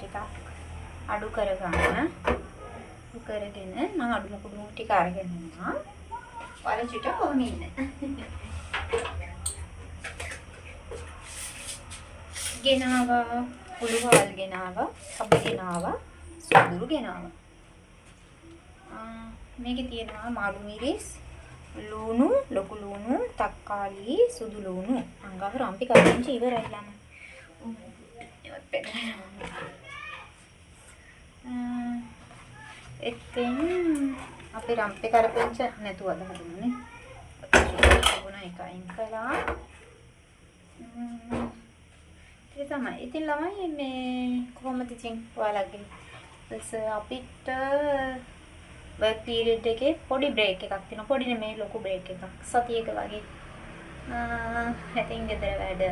ටිකක් අඩු කරගන්න. කරගෙන මම අඩුම කුඩු ටික අරගෙන යනවා. වලචිට කොහොම ඉන්නේ. ගෙනාවා, උළුවල් ගෙනාවා, සබ්බ ගෙනාවා, සුදුරු ගෙනාවා. මේකේ තියෙනවා මාළු මිරිස්, ලුණු, ලොකු ලුණු, තක්කාලි, සුදු ලුණු. අංගව රම්පි කරගෙන ඉවරයි ළම. එතෙන් අපි රම්පේ කරපෙන්ච නැතුව හදන්නේ. තිබුණා එක අයින් කළා. ඒක තමයි. ඉතින් ළමයි මේ කොහොමද ඉතින් ඔයාලගේ අපිට work period එකේ පොඩි break එකක් තියෙනවා. පොඩි නෙමෙයි ලොකු break එකක්. සතියක වගේ. ඉතින් ගෙදර වැඩ,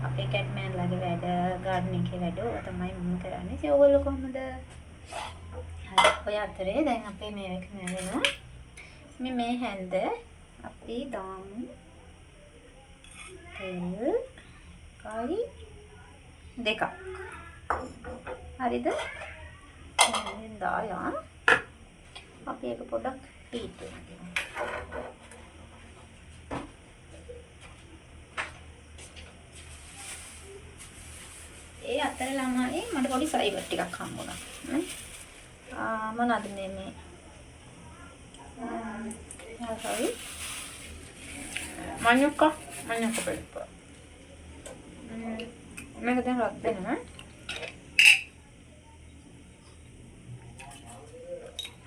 අපේ කැට්මෑන් ලගේ වැඩ, garden එකේ වැඩ ඔය තමයි මම කරන්නේ. ඉතින් ඔයගොල්ලෝ කොහොමද? ඔය අතරේ දැන් අපේ මේක නෑනවා. මේ හැන්ද අපි දාමු තෙල් කයි දෙකක්. හරිද? දැන් දාලා අපි ඒක පොඩ්ඩක් හීට් වෙනවා. ඒ අතර ළමයි මට පොඩි ෆයිබර් ටිකක් හම්බුණා. මොනවද මේ හරි මඤ්ඤොක්ක පෙප්ප මේක දැන් රත් වෙනවා.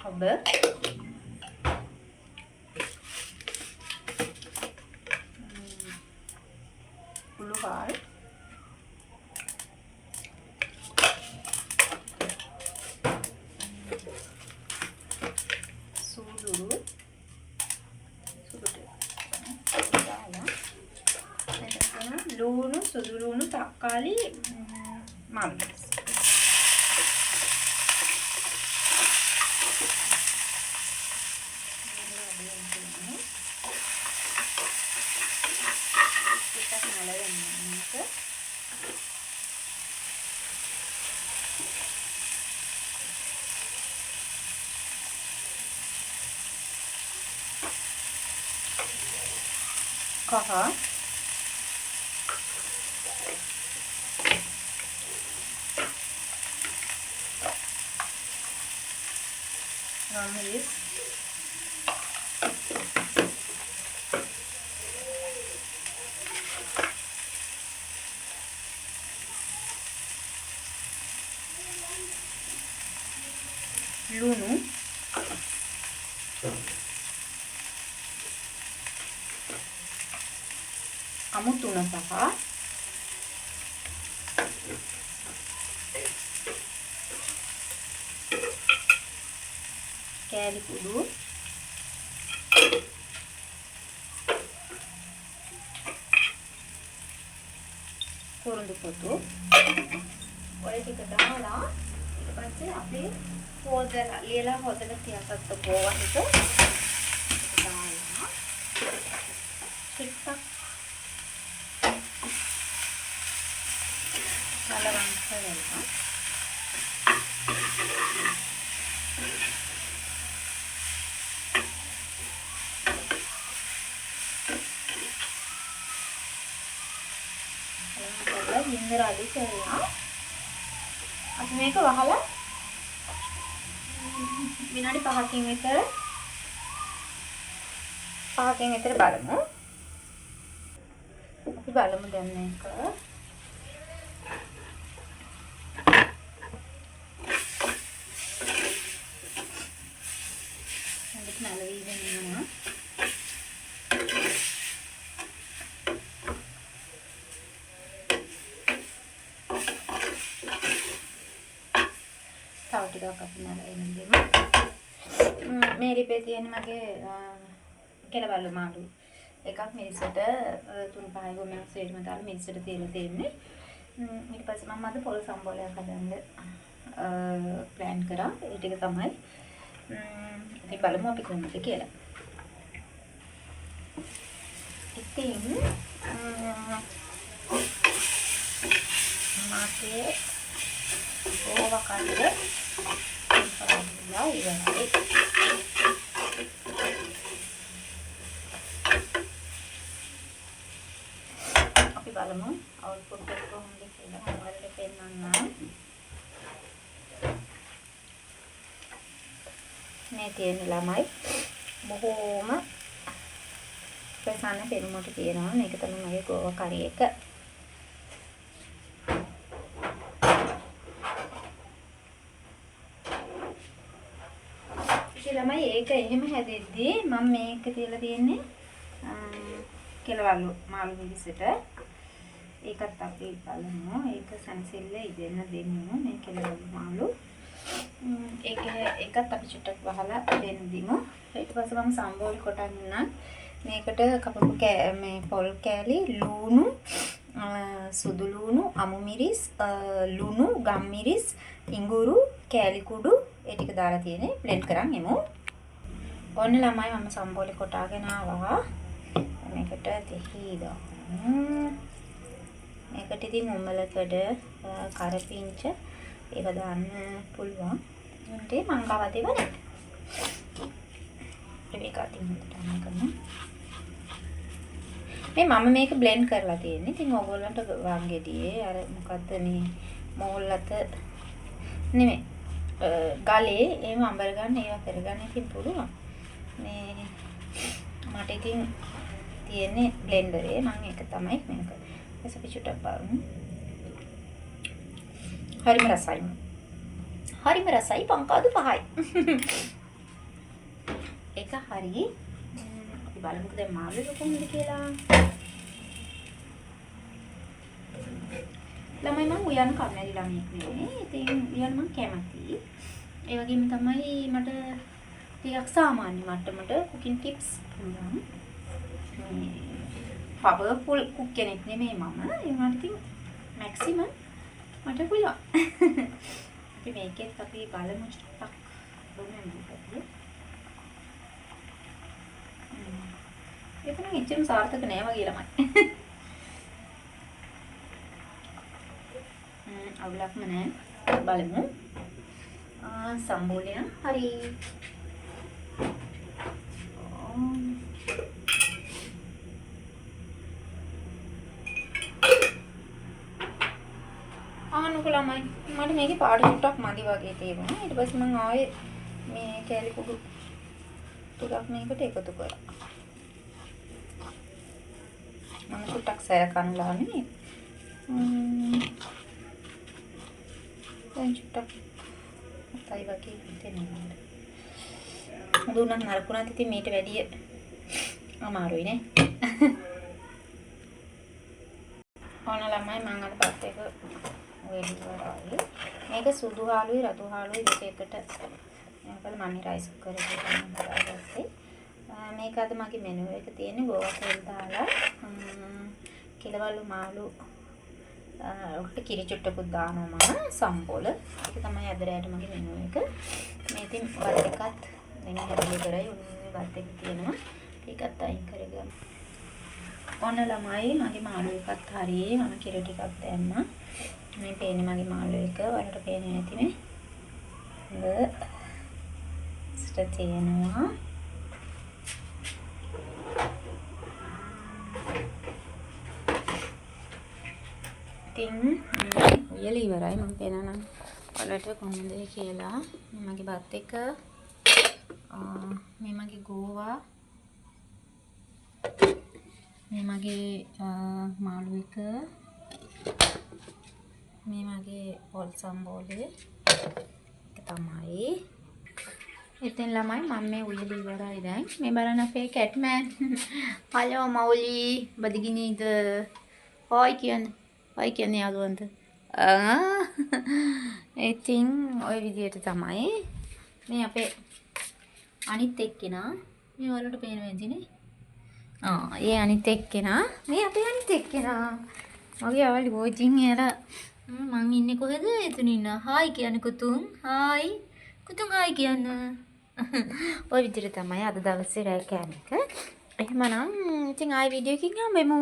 හොබ උළුවල් ලුණු, සුදු ලුණු, තක්කාලි, මාළු මිරිස්. කහ මිරිස් ලුණු අමුතුන සහ කෑලි කුඩු කුරුඳු පොතු ඔය ටික දාලා ඊට පස්සේ අපි හොදලා ලියලා හොදලා තියාගත්ත ගෝවා ටික දාලා ටිකක් කලවම් කරලා ඉන්දර අලි කරලා අපි මේක වහලා විනාඩි 5කින් විතර බලමු. අපි බලමු දැන් මේක. හොඳට නලවීගෙන ඉන්නවා. ටිකක් අපි නලගෙන දෙමු. මේ රිපේ තියෙන මගේ කෙලවලු මාළු එකක් මිරිසට 3-5 ගොමක් සේරම දාලා මිරිසට තියලා තියෙන්නේ. ඊට පස්සේ මම අද පොල් සම්බෝලයක් හදන්න ප්ලෑන් කරා. ඒ ටික තමයි. ඉතින් බලමු අපි කොහොමද කියලා. ඉතින් මගේ ඕවා කන්නේ ඉවරයි. අපි බලමු අවුට්පුට් එක කොහොමද කියලා ඔයාලට පෙන්නන්නම්. මේ තියෙන ළමයි බොහෝම ප්‍රසන්න පෙනුමට තියෙනවා. මේක තමයි මගේ ගෝවා කරි එක. ළමයි ඒක එහෙම හැදෙද්දී මම මේක තියලා තියෙන්නේ කෙලවලු මාළු මිරිසට. ඒකත් අපි බලමු. ඒක සනසිල්ල ඉදෙන්න දෙමු. මේ කෙලවලු මාළු. ඒකත් අපි චුට්ටක් වහලා දෙන්න දිමු. ඊට පස්සේ මම සම්බෝල් කොටන්නම්. මේකට කපපු මේ පොල් කෑලි, ලුණු, සුදු ලුණු, අමු මිරිස්, ලුණු, ගම් මිරිස්, ඉඟුරු, කෑලි කුඩු ඒ ටික දාලා තියෙන්නේ. බ්ලෙන්ඩ් කරන් එමු. ඔන්න ළමයි මම සම්බෝලේ කොටාගෙන ආවා. මේකට දෙහි දාන්න. මේකට ඉතින් උම්මලකඩ, කරපිංච ඒව දාන්න පුළුවන්. උන්ට මං කවදේ වනේ. මේක අතින් දාන්න කරනවා. මේ මම මේක බ්ලෙන්ඩ් කරලා තියෙන්නේ. ඉතින් ඕගොල්ලන්ට වංගෙඩියේ අර මොකද්ද මේ මෝල්ලත නෙමෙයි. ගලේ එහෙම අඹර ගන්න ඒවා කරගන්න ඉතින් පුළුවන්. මේ මට ඉතින් තියෙන්නේ බ්ලෙන්ඩරේ. මම ඒක තමයි මේක. ඒක පිටුටක් බලමු. හරිම රසයි. හරිම රසයි පංකාදු 5යි. ඒක හරි. අපි බලමුකෝ දැන් මාළු කොහොමද කියලා. ළමයි මම උයන් කන්නරි ළමයෙක් නෙමෙයි. ඉතින් උයන් මම කැමතියි. ඒ වගේම තමයි මට ටිකක් සාමාන්‍ය මට්ටමට කුකින් ටිප්ස් පුළුවන්. මේ පවර්ෆුල් කුක් කෙනෙක් නෙමෙයි මම. ඒ වුණාට ඉතින් මැක්සිමම් මට පුළුවන්. අපි මේකෙත් අපි බලමු ටිකක් බලමු. ඒක නම් එච්චරම සාර්ථක නෑ වගේ ළමයි. අවුලක්ම නෑ. බලමු. සම්බෝලය හරි. ආනුක ළමයි මට මේකේ පාට චුට්ටක් මදි වගේ තේරුණා. ඊට පස්සේ මම ආයේ මේ කැලි කුඩු ටිකක් මේකට එකතු කරා. මම චුට්ටක් සැර කනලා නේ. දැන් චුට්ටක් තයි වගේ හිතෙනවා. දුන්නත් නරකුණත් ඉතින් මේට වැඩිය අමාරුයි නේ. ඕන ළමයි මම අද පත් එක වෙලිවරයි. මේක සුදු හාලුයි රතු හාලුයි දෙකකට මේකල මම රයිස් කුකර් එකේ දාගත්තේ. මේක අද මගේ මෙනු එක තියෙන්නේ ගෝවා තෙල් දාලා කෙලවලු මාළු ඔකට කිරි චුට්ටකුත් දානවා මම සම්බෝල. ඒක තමයි අද රැට මගේ මෙනු එක. මේ ඉතින් බත් එකත් දැන් හැදලා ඉවරයි. උන්නේ බත් එක තියෙනවා. ඒකත් අයින් කරගමු. ඔන්න ළමයි මගේ මාළු එකත් හරියි. මම කිරි ටිකක් දැම්මා. මේ පේන්නේ මගේ මාළු එක. වලට පේන්නේ නැති මේ. ස්ට තියෙනවා. ඉතින් උයල ඉවරයි. මම පේනනම් වලට කොහොමද කියලා. මගේ බත් එක මේ මගේ ගෝවා මේ මගේ මාළු එක මේ මගේ පොල් සම්බෝලේ ඒක තමයි. ඉතින් ළමයි මම මේ උයල ඉවරයි දැන්. මේ බලන්න අපේ කැට්මෑන්. හලෝ මවුලි බදිගිනීද? හොයි කියන්නේ. හොයි කියන්නේ යාළුවන්ට. ඉතින් ওই විදියට තමයි මේ අපේ අනිත් එක්කෙනා මේ වලට පේන වෙන්දිනේ. ඒ අනිත් එක්කෙනා මේ අපේ අනිත් එක්කෙනා. මගේ අවලි වොචින් එලා මං ඉන්නේ කොහෙද? එතන ඉන්න. හායි කියන්නේ කුතුන්. හායි. කුතුන් හායි කියන්න. ওই විදිහට තමයි අද දවසේ රැ කෑම එක. එහෙමනම් ඉතින් ආයි වීඩියෝ එකකින් හම්බෙමු.